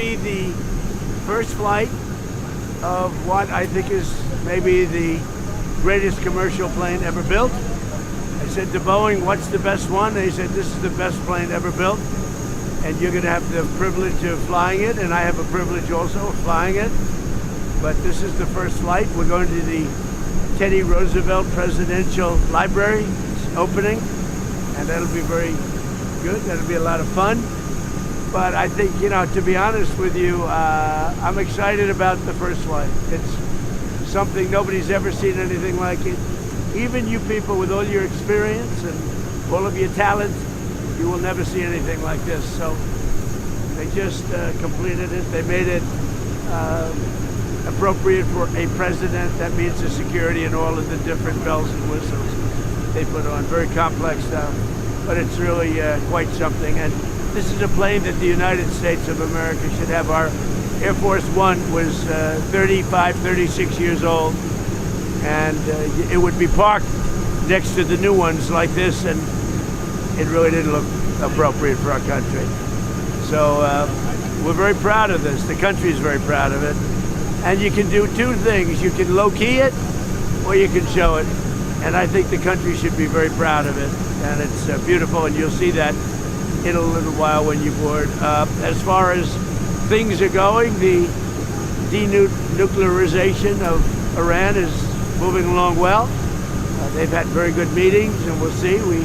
be the first flight of what I think is maybe the greatest commercial plane ever built. I said to Boeing, what's the best one? They said, this is the best plane ever built. And you're going to have the privilege of flying it, and I have a privilege also of flying it. But this is the first flight. We're going to the Teddy Roosevelt Presidential Library. It's opening, and that'll be very good. That'll be a lot of fun. But I think, you know, to be honest with you, I'm excited about the first flight. It's something nobody's ever seen anything like it. Even you people with all your experience and all of your talent, you will never see anything like this. So they just completed it. They made it appropriate for a president. That means the security and all of the different bells and whistles they put on. Very complex stuff, but it's really quite something. And this is a plane that the United States of America should have. Our Air Force One was 35, 36 years old, and it would be parked next to the new ones like this, and it really didn't look appropriate for our country. So we're very proud of this. The country is very proud of it. And you can do two things. You can low-key it, or you can show it. And I think the country should be very proud of it. And it's beautiful, and you'll see that in a little while when you board. As far as things are going, the denuclearization of Iran is moving along well. They've had very good meetings, and we'll see. We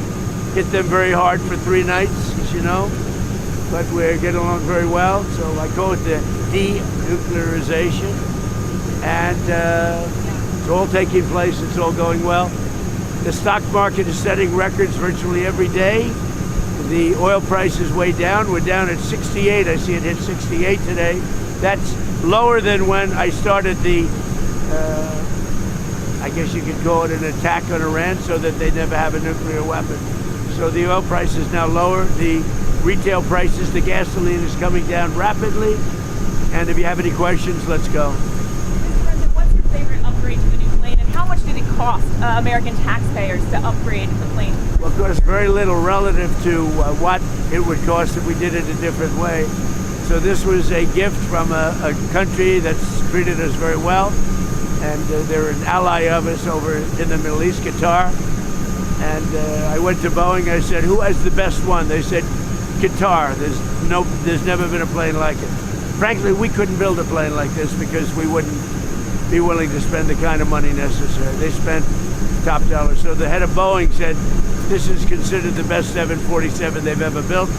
hit them very hard for 3 nights, as you know, but we're getting along very well. So I call it the denuclearization, and it's all taking place. It's all going well. The stock market is setting records virtually every day. The oil price is way down. We're down at 68. I see it hit 68 today. That's lower than when I started the, I guess you could call it an attack on Iran so that they never have a nuclear weapon. So the oil price is now lower. The retail prices, the gasoline is coming down rapidly. And if you have any questions, let's go. Mr. President, what's your favorite upgrade to the new plane, and how much did it cost American taxpayers to upgrade the plane? Well, of course, very little relative to what it would cost if we did it a different way. So this was a gift from a country that's treated us very well, and they're an ally of us over in the Middle East, Qatar. And I went to Boeing. I said, "Who has the best one?" They said, "Qatar." There's never been a plane like it. Frankly, we couldn't build a plane like this because we wouldn't be willing to spend the kind of money necessary. They spent top dollar. So the head of Boeing said, this is considered the best 747 they've ever built.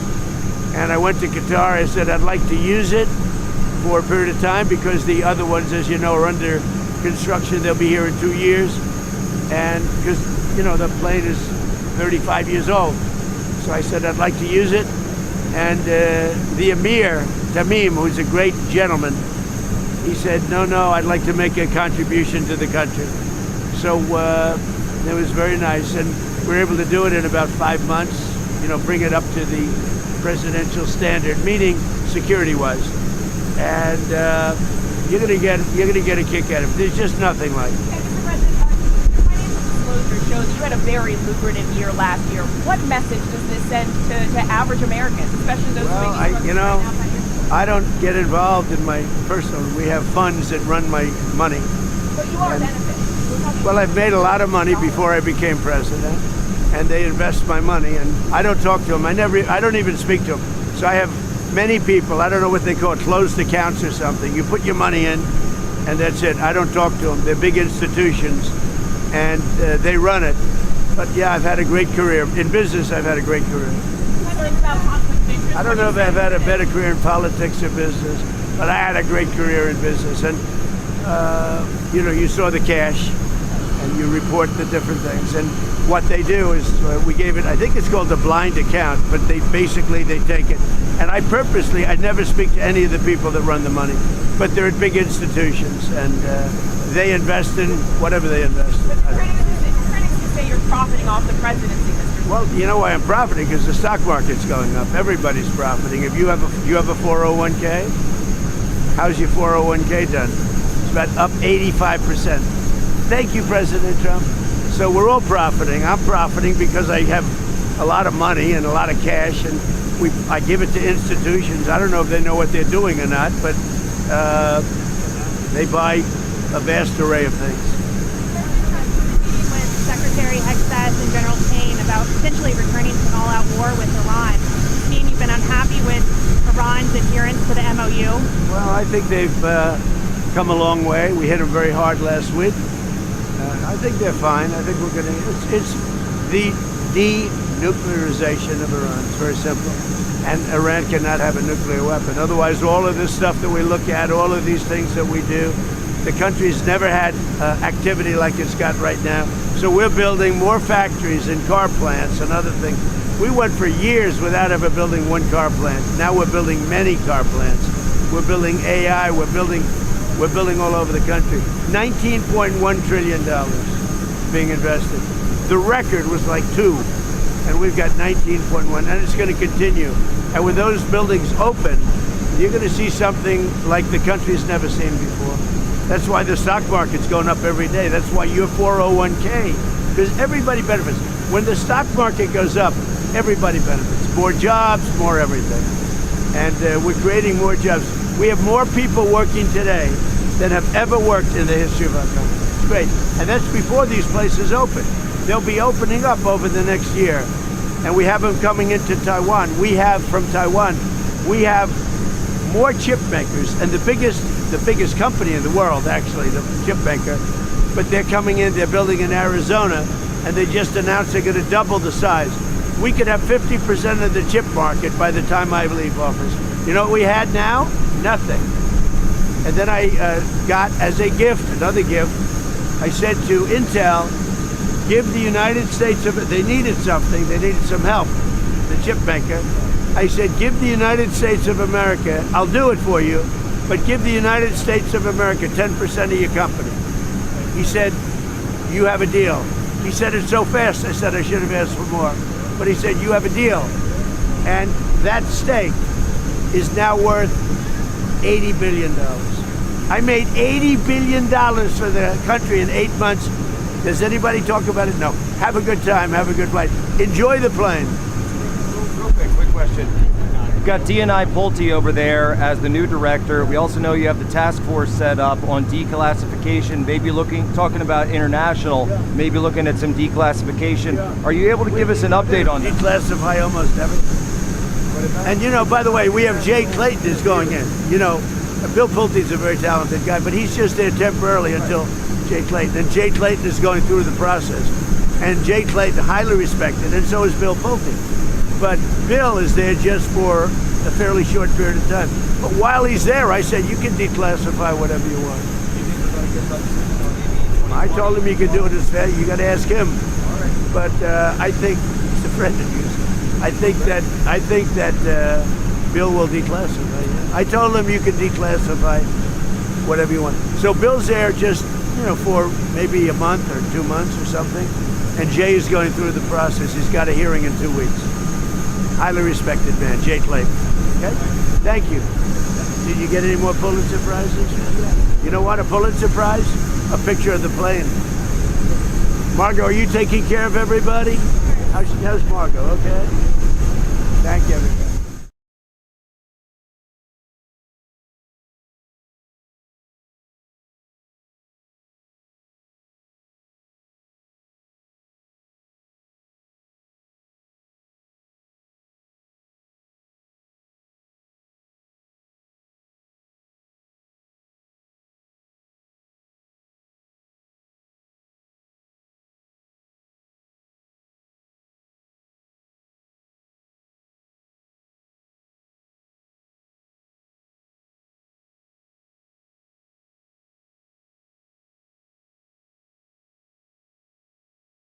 And I went to Qatar. I said, I'd like to use it for a period of time because the other ones, as you know, are under construction. They'll be here in 2 years. And because, you know, the plane is 35 years old. So I said, I'd like to use it. And the Emir, Tamim, who's a great gentleman, he said, no, I'd like to make a contribution to the country. So it was very nice. And we were able to do it in about 5 months, you know, bring it up to the presidential standard, meaning security-wise. And you're gonna get a kick out of it. There's just nothing like it. Mr. President, your financial disclosure shows you had a very lucrative year last year. What message does this send to average Americans, especially those who make these I don't get involved in my personal. We have funds that run my money. But you are benefiting. Well, I've made a lot of money before I became president, and they invest my money, and I don't talk to them. I don't even speak to them. So I have many people. I don't know what they call it, closed accounts or something. You put your money in, and that's it. I don't talk to them. They're big institutions, and they run it. But yeah, I've had a great career in business. I've had a great career. I don't know if I've had a better career in politics or business, but I had a great career in business. And, you know, you saw the cash, and you report the different things. And what they do is, we gave it, I think it's called a blind account, but they take it. And I never speak to any of the people that run the money, but they're at big institutions, and they invest in whatever they invest in. Critics say you're profiting off the presidency, Mr. Well, you know why I'm profiting? Because the stock market's going up. Everybody's profiting. If you have a 401k, how's your 401k done? It's about up 85%. Thank you, President Trump. So we're all profiting. I'm profiting because I have a lot of money and a lot of cash, and I give it to institutions. I don't know if they know what they're doing or not, but they buy a vast array of things. With Secretary Hexas and General Kane about potentially returning to an all-out war with Iran. You've been unhappy with Iran's adherence to the MOU? Well, I think they've come a long way. We hit them very hard last week. I think they're fine. I think we're going to... It's the denuclearization of Iran. It's very simple. And Iran cannot have a nuclear weapon. Otherwise, all of this stuff that we look at, all of these things that we do, the country's never had activity like it's got right now. So we're building more factories and car plants and other things. We went for years without ever building one car plant. Now we're building many car plants. We're building AI. We're building all over the country. $19.1 trillion being invested. The record was like 2, and we've got 19.1, and it's going to continue. And when those buildings open, you're going to see something like the country's never seen before. That's why the stock market's going up every day. That's why your 401k, because everybody benefits. When the stock market goes up, everybody benefits. More jobs, more everything. And we're creating more jobs. We have more people working today than have ever worked in the history of our country. It's great. And that's before these places open. They'll be opening up over the next year. And we have them coming into Taiwan. We have, from Taiwan, we have more chip makers. And the biggest company in the world, actually, the chip maker. But they're coming in, they're building in Arizona, and they just announced they're going to double the size. We could have 50% of the chip market by the time I leave office. You know what we had now? Nothing. And then I got, as a gift, another gift, I said to Intel, give the United States of, they needed something, they needed some help, the chip maker. I said, give the United States of America, I'll do it for you, but give the United States of America 10% of your company. He said, you have a deal. He said it so fast, I said I should have asked for more. But he said, you have a deal. And that stake is now worth $80 billion. I made $80 billion for the country in 8 months. Does anybody talk about it? No. Have a good time, have a good flight. Enjoy the plane. Real quick question. You've got D&I Pulte over there as the new director. We also know you have the task force set up on declassification, maybe talking about international, maybe looking at some declassification. Are you able to give us an update on that? Declassify almost everything. And you know, by the way, we have Jay Clayton is going in. You know, Bill Pulte's a very talented guy, but he's just there temporarily until Jay Clayton. And Jay Clayton is going through the process. And Jay Clayton, highly respected, and so is Bill Pulte. But Bill is there just for a fairly short period of time. But while he's there, I said, you can declassify whatever you want. I told him you could do it as fast. You got to ask him. But I think he's a friend of yours. I think that Bill will declassify. I told him you can declassify whatever you want. So Bill's there just, you know, for maybe a month or 2 months or something. And Jay is going through the process. He's got a hearing in 2 weeks. Highly respected man, Jay Clayton. Okay? Thank you. Did you get any more Pulitzer Prizes? You know what? A Pulitzer Prize? A picture of the plane. Margot, are you taking care of everybody? How's Margot? Okay. Thank you, everybody.